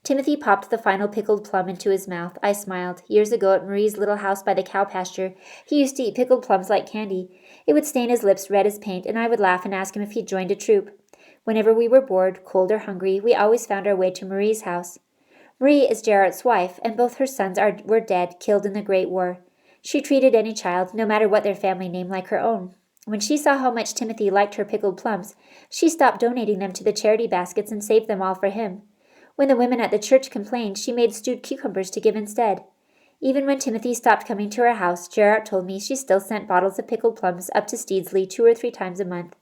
Timothy popped the final pickled plum into his mouth. I smiled. Years ago at Marie's little house by the cow pasture, he used to eat pickled plums like candy. It would stain his lips red as paint, and I would laugh and ask him if he'd joined a troop. Whenever we were bored, cold or hungry, we always found our way to Marie's house. Marie is Gerard's wife, and both her sons were dead, killed in the Great War. She treated any child, no matter what their family name, like her own. When she saw how much Timothy liked her pickled plums, she stopped donating them to the charity baskets and saved them all for him. When the women at the church complained, she made stewed cucumbers to give instead. Even when Timothy stopped coming to her house, Gerard told me she still sent bottles of pickled plums up to Steedsley 2 or 3 times a month.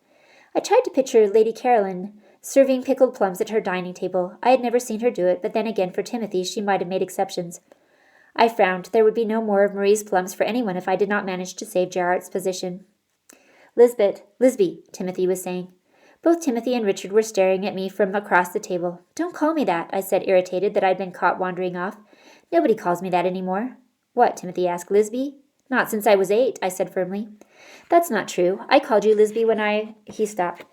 I tried to picture Lady Caroline serving pickled plums at her dining table. I had never seen her do it, but then again for Timothy she might have made exceptions. I frowned. There would be no more of Marie's plums for anyone if I did not manage to save Gerard's position. Lisby, Timothy was saying. Both Timothy and Richard were staring at me from across the table. Don't call me that, I said, irritated that I'd been caught wandering off. Nobody calls me that any more. What? Timothy asked. Lisby? Not since I was 8, I said firmly. That's not true. I called you Lisby He stopped.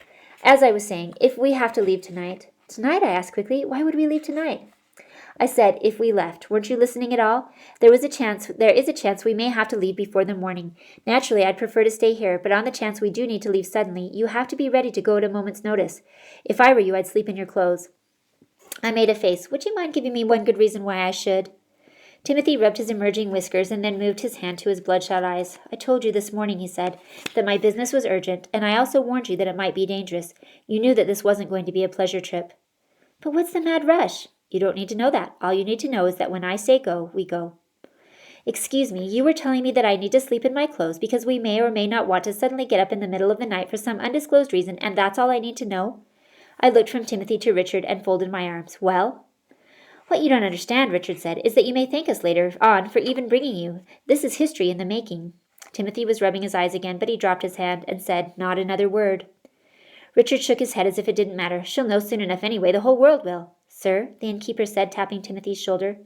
As I was saying, if we have to leave tonight. Tonight? I asked quickly. Why would we leave tonight? I said, if we left. Weren't you listening at all? There is a chance we may have to leave before the morning. Naturally, I'd prefer to stay here, but on the chance we do need to leave suddenly, you have to be ready to go at a moment's notice. If I were you, I'd sleep in your clothes. I made a face. Would you mind giving me one good reason why I should? Timothy rubbed his emerging whiskers and then moved his hand to his bloodshot eyes. I told you this morning, he said, that my business was urgent, and I also warned you that it might be dangerous. You knew that this wasn't going to be a pleasure trip. But what's the mad rush? You don't need to know that. All you need to know is that when I say go, we go. Excuse me, you were telling me that I need to sleep in my clothes because we may or may not want to suddenly get up in the middle of the night for some undisclosed reason, and that's all I need to know? I looked from Timothy to Richard and folded my arms. Well? What you don't understand, Richard said, is that you may thank us later on for even bringing you. This is history in the making. Timothy was rubbing his eyes again, but he dropped his hand and said, not another word. Richard shook his head as if it didn't matter. She'll know soon enough anyway, the whole world will. Sir, the innkeeper said, tapping Timothy's shoulder.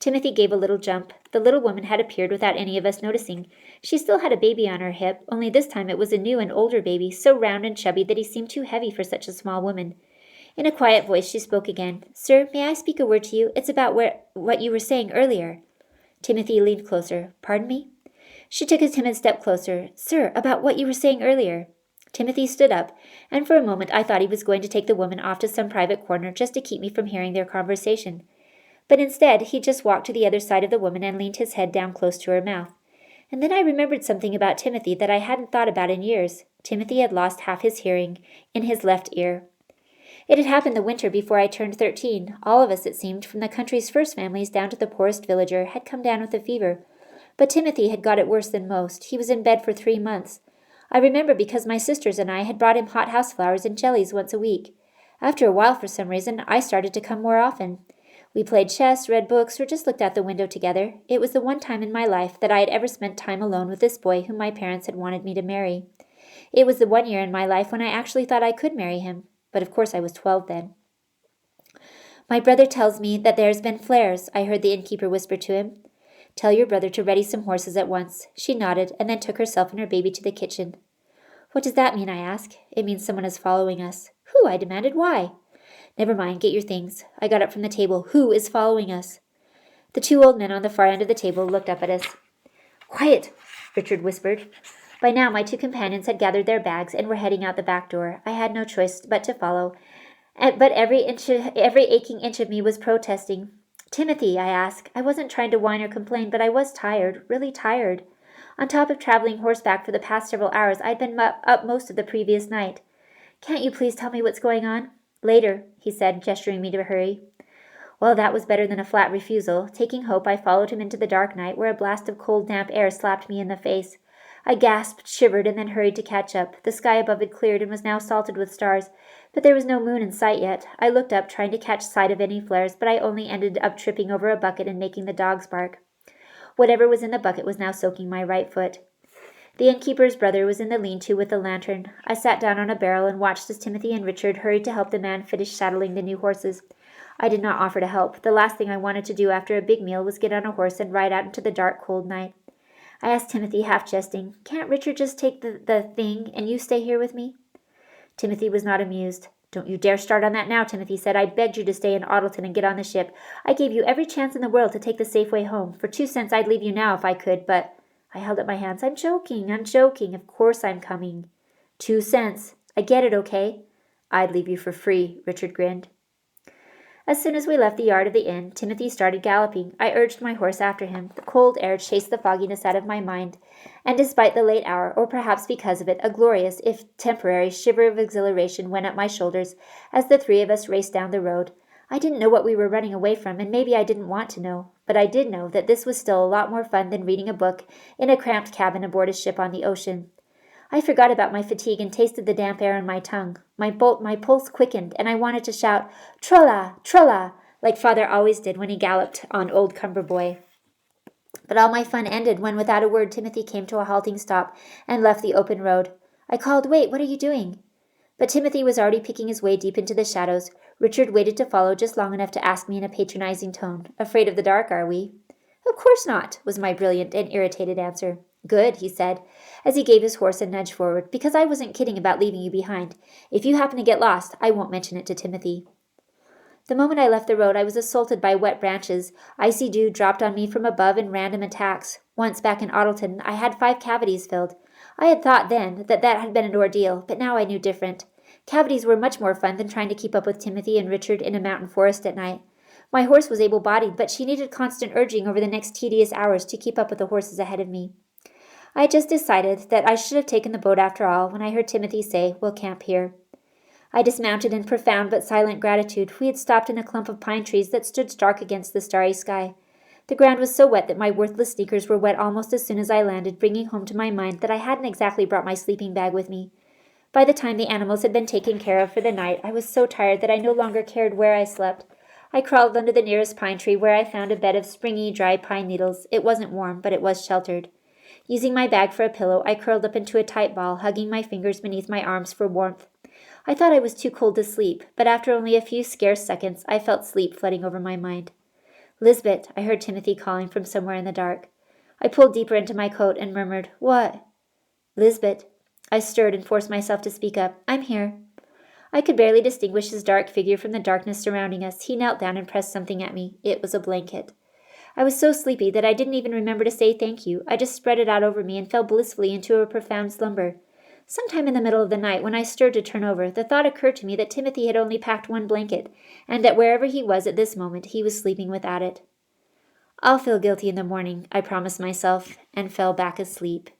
Timothy gave a little jump. The little woman had appeared without any of us noticing. She still had a baby on her hip, only this time it was a new and older baby, so round and chubby that he seemed too heavy for such a small woman. In a quiet voice she spoke again. Sir, may I speak a word to you? It's about what you were saying earlier. Timothy leaned closer. Pardon me? She took a timid step closer. Sir, about what you were saying earlier. Timothy stood up, and for a moment I thought he was going to take the woman off to some private corner just to keep me from hearing their conversation. But instead, he just walked to the other side of the woman and leaned his head down close to her mouth. And then I remembered something about Timothy that I hadn't thought about in years. Timothy had lost half his hearing in his left ear. It had happened the winter before I turned 13. All of us, it seemed, from the country's first families down to the poorest villager, had come down with a fever. But Timothy had got it worse than most. He was in bed for 3 months. I remember because my sisters and I had brought him hot house flowers and jellies once a week. After a while, for some reason, I started to come more often. We played chess, read books, or just looked out the window together. It was the one time in my life that I had ever spent time alone with this boy whom my parents had wanted me to marry. It was the one year in my life when I actually thought I could marry him. But of course I was 12 then. My brother tells me that there's been flares, I heard the innkeeper whisper to him. Tell your brother to ready some horses at once. She nodded, and then took herself and her baby to the kitchen. What does that mean, I asked. It means someone is following us. Who? I demanded. Why? Never mind, get your things. I got up from the table. Who is following us? The 2 old men on the far end of the table looked up at us. Quiet, Richard whispered. By now my 2 companions had gathered their bags and were heading out the back door. I had no choice but to follow, but every aching inch of me was protesting. Timothy, I asked. I wasn't trying to whine or complain, but I was tired, really tired. On top of traveling horseback for the past several hours, I'd been up most of the previous night. Can't you please tell me what's going on? Later, he said, gesturing me to hurry. Well, that was better than a flat refusal. Taking hope, I followed him into the dark night, where a blast of cold, damp air slapped me in the face. I gasped, shivered, and then hurried to catch up. The sky above had cleared and was now salted with stars, but there was no moon in sight yet. I looked up, trying to catch sight of any flares, but I only ended up tripping over a bucket and making the dogs bark. Whatever was in the bucket was now soaking my right foot. The innkeeper's brother was in the lean-to with the lantern. I sat down on a barrel and watched as Timothy and Richard hurried to help the man finish saddling the new horses. I did not offer to help. The last thing I wanted to do after a big meal was get on a horse and ride out into the dark, cold night. I asked Timothy, half jesting, "Can't Richard just take the thing and you stay here with me?" Timothy was not amused. Don't you dare start on that now, Timothy said. I begged you to stay in Audleton and get on the ship. I gave you every chance in the world to take the safe way home. For 2 cents I'd leave you now if I could, but... I held up my hands. I'm joking. Of course I'm coming. 2 cents. I get it, okay? I'd leave you for free, Richard grinned. As soon as we left the yard of the inn, Timothy started galloping. I urged my horse after him. The cold air chased the fogginess out of my mind, and despite the late hour, or perhaps because of it, a glorious, if temporary, shiver of exhilaration went up my shoulders as the three of us raced down the road. I didn't know what we were running away from, and maybe I didn't want to know, but I did know that this was still a lot more fun than reading a book in a cramped cabin aboard a ship on the ocean. I forgot about my fatigue and tasted the damp air on my tongue. My pulse quickened, and I wanted to shout, "Trolla! Trolla!" like Father always did when he galloped on Old Cumberboy. But all my fun ended when, without a word, Timothy came to a halting stop and left the open road. I called, "Wait, what are you doing?" But Timothy was already picking his way deep into the shadows. Richard waited to follow just long enough to ask me in a patronizing tone, "Afraid of the dark, are we?" "Of course not," was my brilliant and irritated answer. "Good," he said, as he gave his horse a nudge forward, "because I wasn't kidding about leaving you behind. If you happen to get lost, I won't mention it to Timothy." The moment I left the road, I was assaulted by wet branches. Icy dew dropped on me from above in random attacks. Once back in Audleton, I had 5 cavities filled. I had thought then that had been an ordeal, but now I knew different. Cavities were much more fun than trying to keep up with Timothy and Richard in a mountain forest at night. My horse was able-bodied, but she needed constant urging over the next tedious hours to keep up with the horses ahead of me. I had just decided that I should have taken the boat after all when I heard Timothy say, "We'll camp here." I dismounted in profound but silent gratitude. We had stopped in a clump of pine trees that stood stark against the starry sky. The ground was so wet that my worthless sneakers were wet almost as soon as I landed, bringing home to my mind that I hadn't exactly brought my sleeping bag with me. By the time the animals had been taken care of for the night, I was so tired that I no longer cared where I slept. I crawled under the nearest pine tree, where I found a bed of springy, dry pine needles. It wasn't warm, but it was sheltered. Using my bag for a pillow, I curled up into a tight ball, hugging my fingers beneath my arms for warmth. I thought I was too cold to sleep, but after only a few scarce seconds, I felt sleep flooding over my mind. "Lisbette," I heard Timothy calling from somewhere in the dark. I pulled deeper into my coat and murmured, "What?" "Lisbette." I stirred and forced myself to speak up. "I'm here." I could barely distinguish his dark figure from the darkness surrounding us. He knelt down and pressed something at me. It was a blanket. I was so sleepy that I didn't even remember to say thank you. I just spread it out over me and fell blissfully into a profound slumber. Sometime in the middle of the night, when I stirred to turn over, the thought occurred to me that Timothy had only packed 1 blanket, and that wherever he was at this moment, he was sleeping without it. "I'll feel guilty in the morning," I promised myself, and fell back asleep.